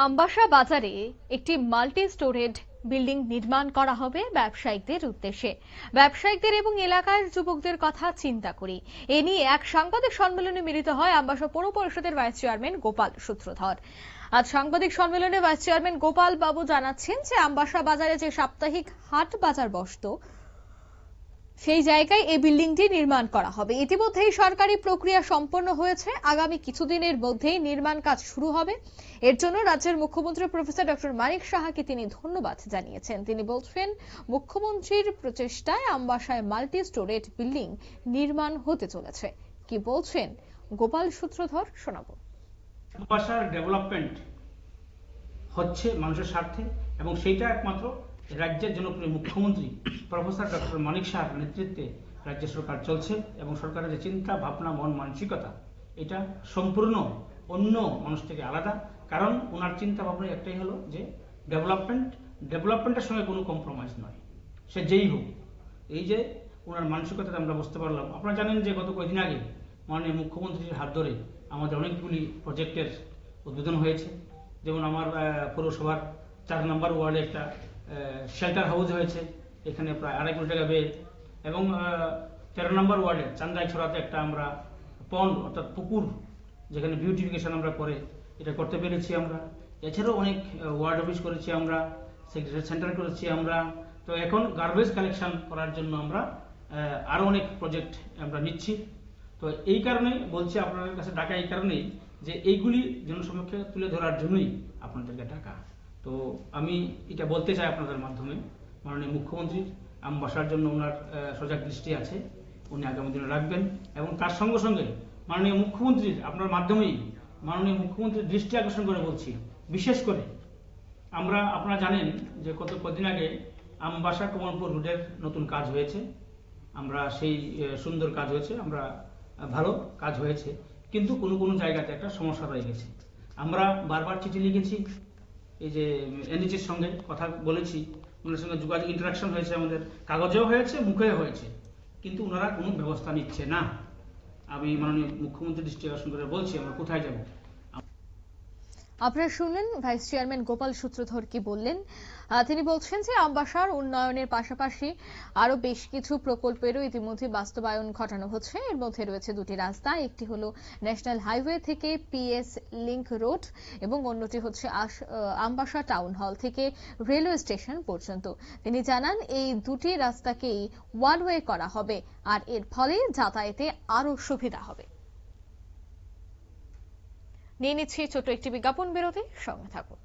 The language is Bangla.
আমবাসা বাজারে একটি মাল্টি স্টোরেড বিল্ডিং নির্মাণ করা হবে ব্যবসায়িকদের উদ্দেশ্যে। ব্যবসায়িকদের এবং এলাকার যুবকদের কথা চিন্তা করি এ নিয়ে এক সাংবাদিক সম্মেলনে মিলিত হয় আমবাসা পৌর পরিষদের ভাইস চেয়ারম্যান গোপাল সূত্রধর। আজ সাংবাদিক সম্মেলনে ভাইস চেয়ারম্যান গোপাল বাবু জানাচ্ছেন যে আমবাসা বাজারে যে সাপ্তাহিক হাট বাজার বসতো সেই জায়গায় এই বিল্ডিংটি নির্মাণ করা হবে। ইতিমধ্যেই সরকারি প্রক্রিয়া সম্পন্ন হয়েছে, আগামী কিছুদিনের মধ্যেই নির্মাণ কাজ শুরু হবে। এর জন্য রাজ্যের মুখ্যমন্ত্রী প্রফেসর ডক্টর মানিক সাহাকে তিনি ধন্যবাদ জানিয়েছেন। তিনি বলছেন, মুখ্যমন্ত্রীর প্রচেষ্টায় আমবাসায় মাল্টি স্টোরেড বিল্ডিং নির্মাণ হতে চলেছে। কি বলছেন গোপাল সূত্রধর, শোনাবো। আমবাসার ডেভেলপমেন্ট হচ্ছে মানুষের স্বার্থে এবং সেইটা একমাত্র রাজ্যের জনপ্রিয় মুখ্যমন্ত্রী প্রফেসর ডক্টর মানিক সাহার নেতৃত্বে রাজ্য সরকার চলছে এবং সরকারের যে চিন্তা ভাবনা মন মানসিকতা এটা সম্পূর্ণ অন্য মানুষ থেকে আলাদা। কারণ ওনার চিন্তা ভাবনা একটাই হলো যে ডেভেলপমেন্টের সঙ্গে কোনো কম্প্রোমাইজ নয়, সে যেই হোক। এই যে ওনার মানসিকতাতে আমরা বুঝতে পারলাম। আপনারা জানেন যে গত কয়েকদিন আগে মাননীয় মুখ্যমন্ত্রীর হাত ধরে আমাদের অনেকগুলি প্রজেক্টের উদ্বোধন হয়েছে। যেমন আমার পৌরসভার 4 নম্বর ওয়ার্ডে একটা শেল্টার হাউস হয়েছে, এখানে প্রায় 2.5 কোটি টাকা ব্যয়। এবং 13 নম্বর ওয়ার্ডে চান্দাইছড়াতে একটা আমরা পন্ড অর্থাৎ পুকুর যেখানে বিউটিফিকেশন আমরা করে এটা করতে পেরেছি আমরা। এছাড়াও অনেক ওয়ার্ড অফিস করেছি আমরা, সেক্রেটারি সেন্টার করেছি আমরা। তো এখন গার্বেজ কালেকশন করার জন্য আমরা আরও অনেক প্রজেক্ট আমরা নিচ্ছি। তো এই কারণে বলছি আপনাদের কাছে ডাকা, এই কারণেই যে এইগুলি জনসমক্ষে তুলে ধরার জন্যই আপনাদেরকে ডাকা। তো আমি এটা বলতে চাই আপনাদের মাধ্যমে, মাননীয় মুখ্যমন্ত্রীর আমবাসার জন্য ওনার সজাগ দৃষ্টি আছে, উনি আগামী দিনে রাখবেন। এবং তার সঙ্গে সঙ্গে মাননীয় মুখ্যমন্ত্রীর আপনার মাধ্যমেই মাননীয় মুখ্যমন্ত্রীর দৃষ্টি আকর্ষণ করে বলছি, বিশেষ করে আপনারা জানেন যে কদিন আগে আমবাসা কমলপুর রোডের নতুন কাজ হয়েছে। আমরা সেই সুন্দর কাজ হয়েছে, আমরা ভালো কাজ হয়েছে, কিন্তু কোনো জায়গাতে একটা সমস্যা রয়ে গেছে। আমরা বারবার চিঠি লিখেছি, এই যে এনএইচের সঙ্গে কথা বলেছি, ওনার সঙ্গে যোগাযোগ ইন্টারাকশন হয়েছে, আমাদের কাগজেও হয়েছে, মুখেও হয়েছে, কিন্তু ওনারা কোনো ব্যবস্থা নিচ্ছে না। আমি মাননীয় মুখ্যমন্ত্রী দৃষ্টি আকর্ষণ করে বলছি, আমরা কোথায় যাব। আপনারা শুনলেন ভাইস চেয়ারম্যান গোপাল সূত্রধর কি বললেন। তিনি বলছেন যে আমবাসার উন্নয়নের পাশাপাশি আরো বেশ কিছু প্রকল্পেরও ইতিমধ্যে বাস্তবায়ন ঘটানো হচ্ছে। এর মধ্যে রয়েছে 2টি রাস্তা, একটি হলো ন্যাশনাল হাইওয়ে থেকে পিএস লিংক রোড এবং অন্যটি হচ্ছে আমবাসা টাউন হল থেকে রেলওয়ে স্টেশন পর্যন্ত। তিনি জানান এই 2টি রাস্তাকেই ওয়ান ওয়ে করা হবে আর এর ফলে যাতায়াতে আরো সুবিধা হবে। নিয়ে নিচ্ছি ছোট একটি বিজ্ঞাপন বিরতি, সঙ্গে থাকুন।